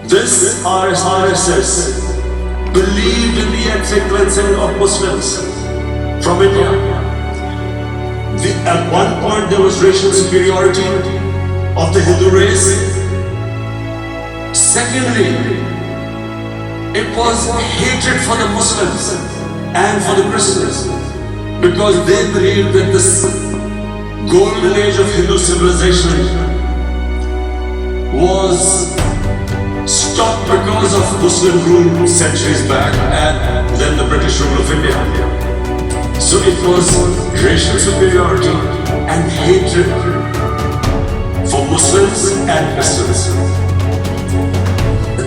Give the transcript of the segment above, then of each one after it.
This RSS believed in the ethnic cleansing of Muslims from India. At one point there was racial superiority of the Hindu race. Secondly, it was hatred for the Muslims and for the Christians, because they believed that this golden age of Hindu civilization was stopped because of Muslim rule centuries back and then the British rule of India. So it was racial superiority and hatred for Muslims and Christians.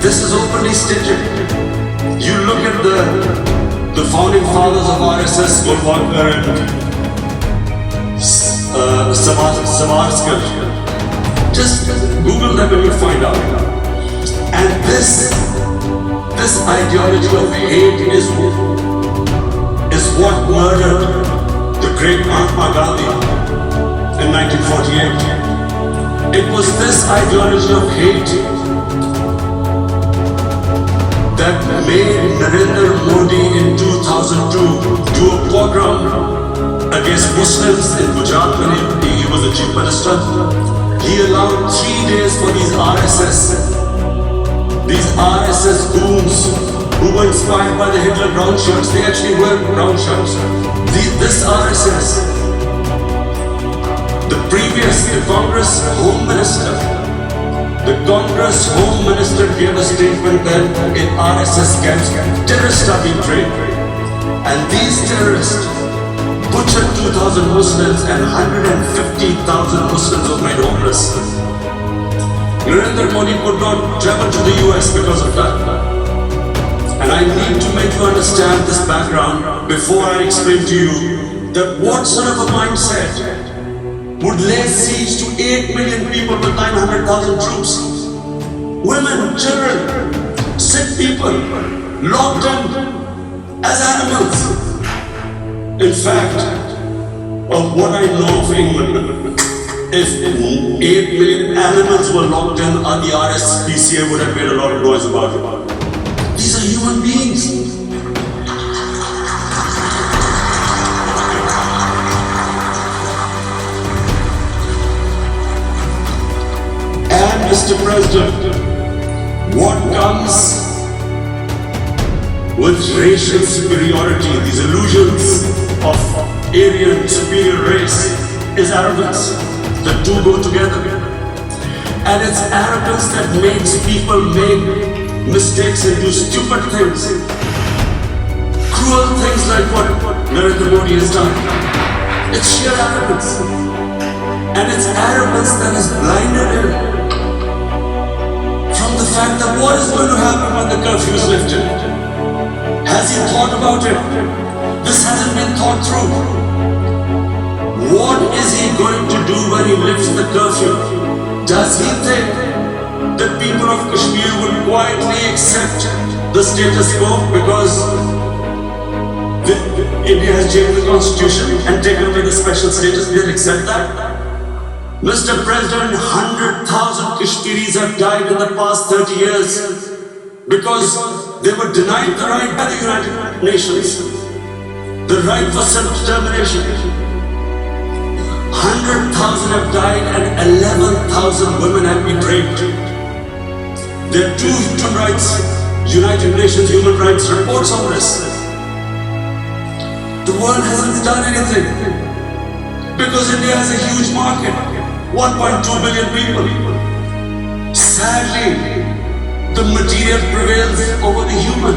This is openly stated. You look at the founding fathers of RSS, Golwalkar and Savarkar. Just Google them and you'll find out. And this ideology of hate is what murdered the great Mahatma Gandhi in 1948. It was this ideology of hate that made Narendra Modi in 2002 do a pogrom against Muslims in Gujarat when he was the chief minister. He allowed 3 days for these RSS goons who were inspired by the Hitler brown shirts. They actually wear brown shirts. This RSS, the Congress Home Minister gave a statement that in RSS camps, terrorists are being trained. And these terrorists butchered 2,000 Muslims and 150,000 Muslims were made homeless. Narendra Modi could not travel to the US because of that. And I need to make you understand this background before I explain to you that what sort of a mindset would lay siege to 8 million people with 900,000 troops. Women, children, sick people, locked in as animals. In fact, of what I know of England, if 8 million animals were locked in, the RSPCA would have made a lot of noise about it. These are human beings. And Mr. President, what comes with racial superiority, these illusions of Aryan superior race, is arrogance. The two go together. And it's arrogance that makes people make mistakes and do stupid things. Cruel things like what Narendra Modi has done. It's sheer arrogance. And it's arrogance that has blinded him from the fact that what is going to happen when the curfew is lifted. Has he thought about it? This hasn't been thought through. What is he going to do when he lifts the curfew? Does he think that people of Kashmir will quietly accept the status quo because India has changed the constitution and taken away the special status? They'll accept that? Mr. President, 100,000 Kashmiris have died in the past 30 years because they were denied the right by the United Nations, the right for self-determination. 100,000 have died and 11,000 women have been raped. There are 2 United Nations human rights reports on this. The world hasn't done anything because India has a huge market, 1.2 billion people. Sadly, the material prevails over the human.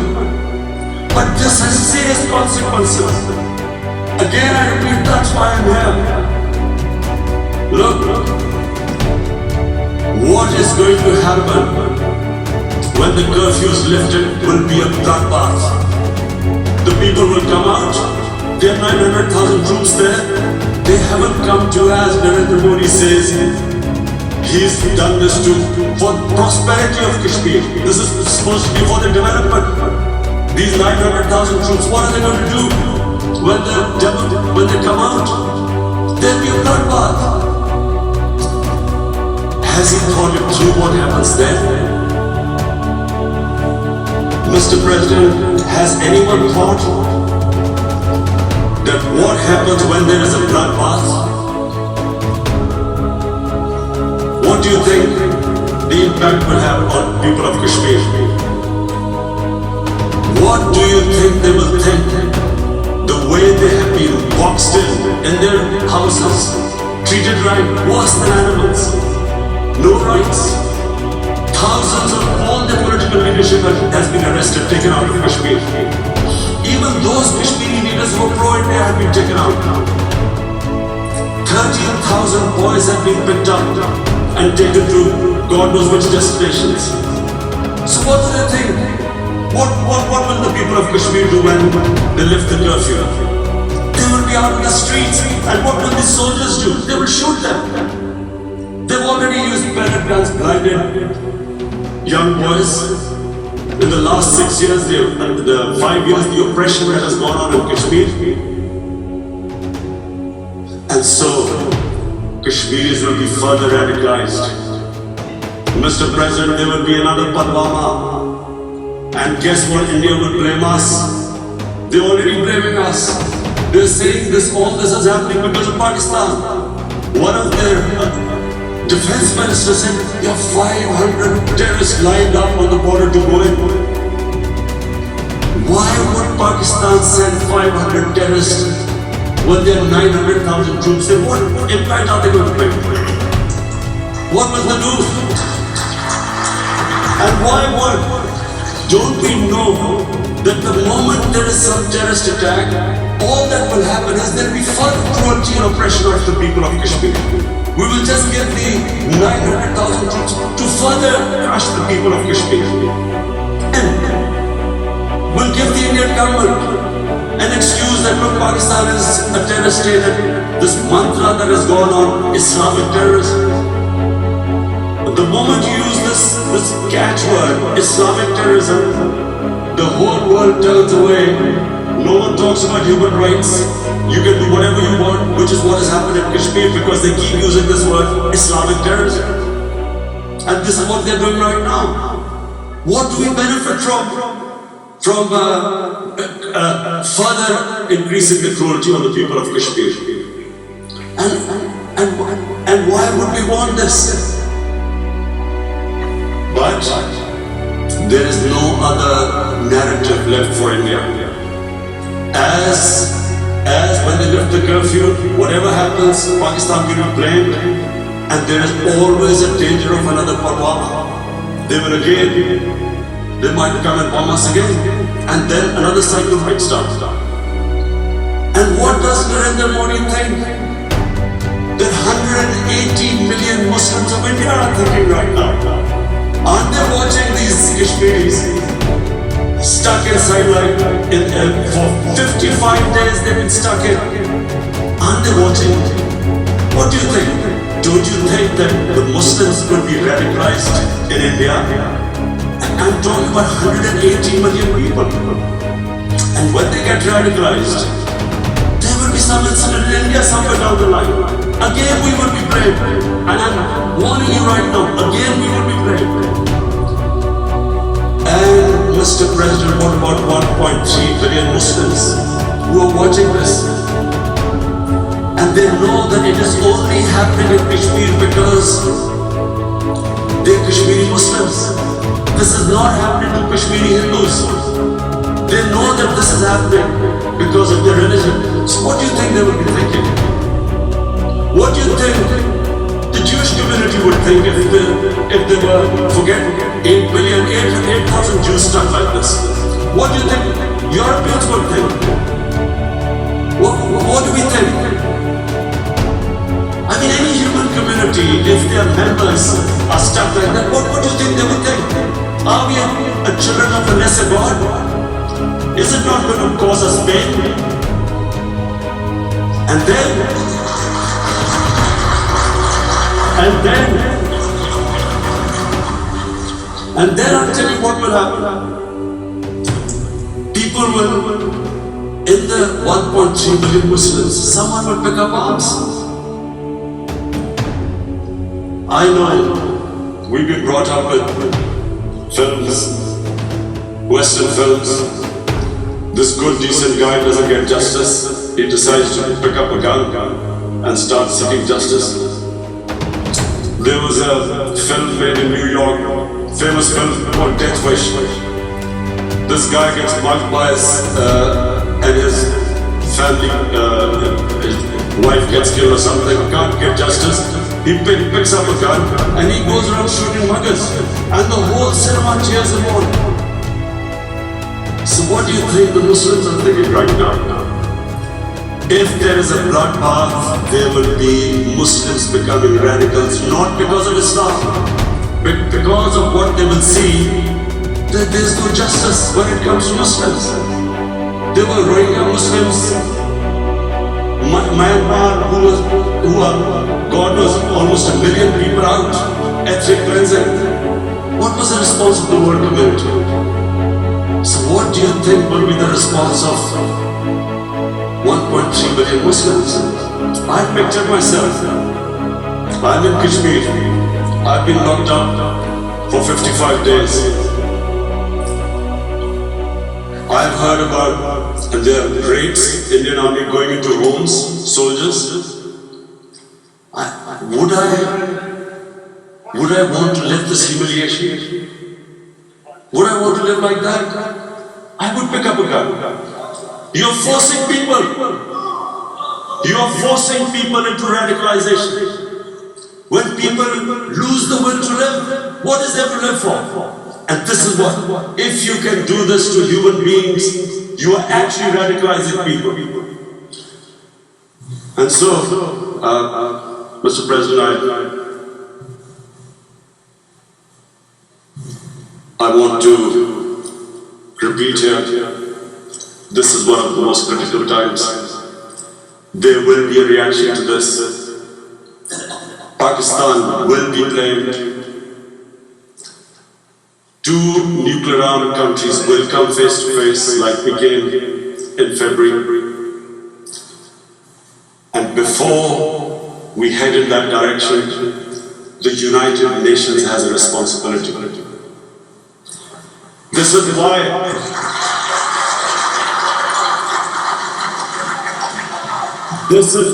But this has serious consequences. Again, I repeat, that's why I'm here. Look, what is going to happen when the curfew is lifted will be a bloodbath. The people will come out. There are 900,000 troops there. They haven't come to, as Narendra Modi says, he's done this for prosperity of Kashmir. This is supposed to be for the development. These 900,000 troops, what are they going to do when they come out? There'll be a bloodbath. Has he thought it through what happens then? Mr. President, has anyone thought that what happens when there is a bloodbath? What do you think the impact will have on people of Kashmir? What do you think they will think? The way they have been boxed in their houses, treated right, worse than animals, no rights. Thousands of all the political leadership has been arrested, taken out of Kashmir. Even those Kashmiri leaders who are pro-India have been taken out. 13,000 boys have been picked up and taken to God knows which destinations. So what do they think? What will the people of Kashmir do when they lift the curfew? They will be out in the streets, and what will the soldiers do? They will shoot them. They've already used pellet guns, blinded young boys. In the last 6 years, the 5 years, the oppression that has gone on in Kashmir. And so, Kashmiris will be further radicalized. Mr. President, there will be another Pulwama. And guess what? India will blame us. They're already blaming us. They're saying all this is happening because of Pakistan. One of their defense ministers said, there are 500 terrorists lined up on the border to go in. Why would Pakistan send 500 terrorists when there are 900,000 troops? Then what impact are they going to bring? What will they do? And why would? Don't we know that the moment there is some terrorist attack, all that will happen is there will be further cruelty and oppression of the people of Kashmir. We will just get the 900,000 troops to further crush the people of Kashmir. And we'll give the Indian government an excuse that look, Pakistan is a terrorist state, and this mantra that has gone on, Islamic terrorism. But the moment you use this catchword, Islamic terrorism, the whole world turns away. No one talks about human rights. You can do whatever you want, which is what has happened in Kashmir, because they keep using this word, Islamic terrorism. And this is what they're doing right now. What do we benefit from further increasing the cruelty on the people of Kashmir? And why would we want this? But there is no other narrative left for India. As when they lift the curfew, whatever happens, Pakistan will be blamed, and there is always a danger of another Pulwama. They might come and bomb us again, and then another cycle might start. And what does Narendra Modi think? That 180 million Muslims of India are thinking right now. Aren't they watching these Kashmiris stuck inside for 55 days they've been stuck in? Aren't they watching? What do you think? Don't you think that the Muslims could be radicalized in India? I'm talking about 180 million people. And when they get radicalized, there will be some incident in India somewhere down the line. Again we will be blamed. And I'm warning you right now, again we will be blamed. And Mr. President, what about 1.3 billion Muslims who are watching this? And they know that it is only happening in Kashmir because they're Kashmiri Muslims. This is not happening to Kashmiri Hindus. They know that this is happening because of their religion. So what do you think they would be thinking? What do you think the Jewish community would think if they were, forget 8,000 Jews stuck like this? What do you think Europeans would think? What do we think? I mean, any human community, if their members are stuck like that, what do you think they would think? Are we a children of a lesser God? Is it not going to cause us pain? And then I'll tell you what will happen. People will, in the 1.3 billion Muslims, someone will pick up arms. I know we've been brought up with films Western films, this good, decent guy doesn't get justice. He decides to pick up a gun and start seeking justice. There was a film made in New York, famous film called Death Wish. This guy gets mugged by his family, his wife gets killed or something, can't get justice. He picks up a gun and he goes around shooting muggers, and the whole cinema cheers him on. So what do you think the Muslims are thinking right now? If there is a bloodbath, there will be Muslims becoming radicals, not because of Islam, but because of what they will see, that there is no justice when it comes to Muslims. There were Rohingya Muslims, Myanmar, God knows, almost 1 million people out, ethnic cleansing. What was the response of the world community? So what do you think will be the response of 1.3 billion Muslims? I pictured myself. I'm in Kashmir. I've been locked up for 55 days. I've heard about the raids, Indian army going into homes, soldiers. Would I want to live this humiliation? Would I want to live like that? I would pick up a gun. You're forcing people. You are forcing people into radicalization. When people lose the will to live, what is there to live for? And this is what, if you can do this to human beings, you are actually radicalizing people. And so, Mr. President, I want to repeat here, this is one of the most critical times. There will be a reaction to this. Pakistan will be blamed. 2 nuclear-armed countries will come face to face like we came in February. And before we head in that direction, the United Nations has a responsibility. This is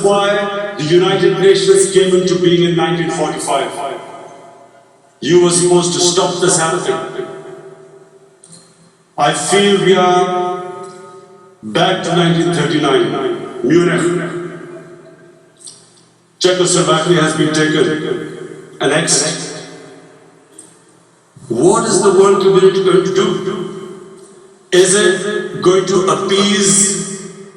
why the United Nations came into being in 1945. You were supposed to stop this happening. I feel we are back to 1939, Munich. Czechoslovakia has been taken, annexed. What is the world community going to do? Is it going to appease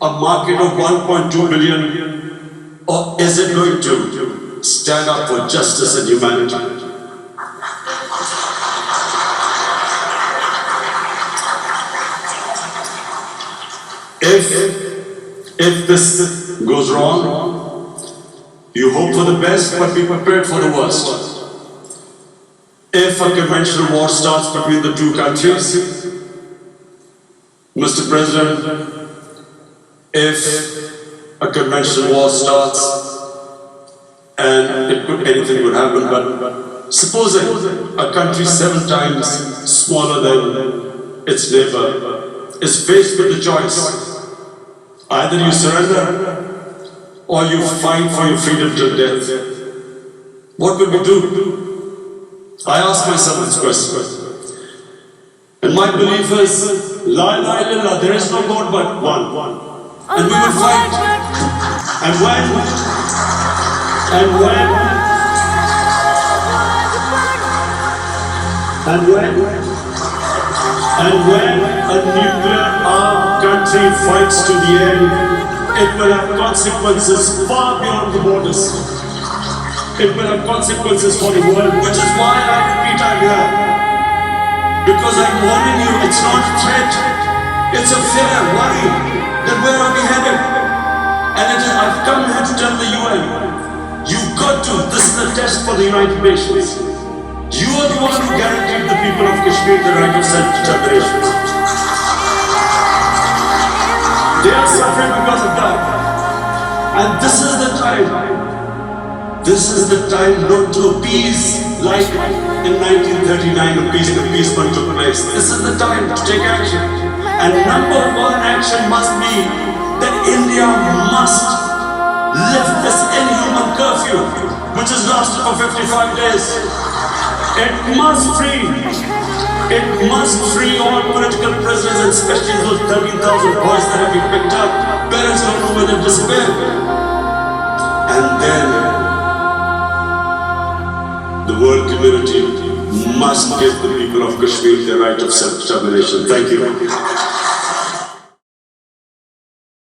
a market of 1.2 billion, or is it going to stand up for justice and humanity? If this goes wrong, you hope for the best, but be prepared for the worst. If a conventional war starts between the 2 countries, Mr. President, if a conventional war starts, and anything could happen, but supposing a country 7 times smaller than its neighbor is faced with the choice, either you surrender or you fight for your freedom till death. What will we do? I ask myself this question. And my belief is, La ilaha illallah, there is no God but one. And we will fight. And when a nuclear-armed country fights to the end, it will have consequences far beyond the borders. It will have consequences for the world, which is why I repeat I'm here. Because I'm warning you, it's not a threat. It's a fear, worry, that where are we headed? And I've come here to tell the UN, you've got to, this is a test for the United Nations. You are the one who guaranteed the people of Kashmir the right of self-determination. They are suffering because of that. And this is the time not to appease like in 1939 when appeasement took place. This is the time to take action. And number one action must be that India must lift this inhuman curfew, which has lasted for 55 days. It must free all political prisoners, and especially those 13,000 boys that have been picked up. Parents don't know where they've disappeared. And then the world community must give the people of Kashmir the right of self-determination. Thank you.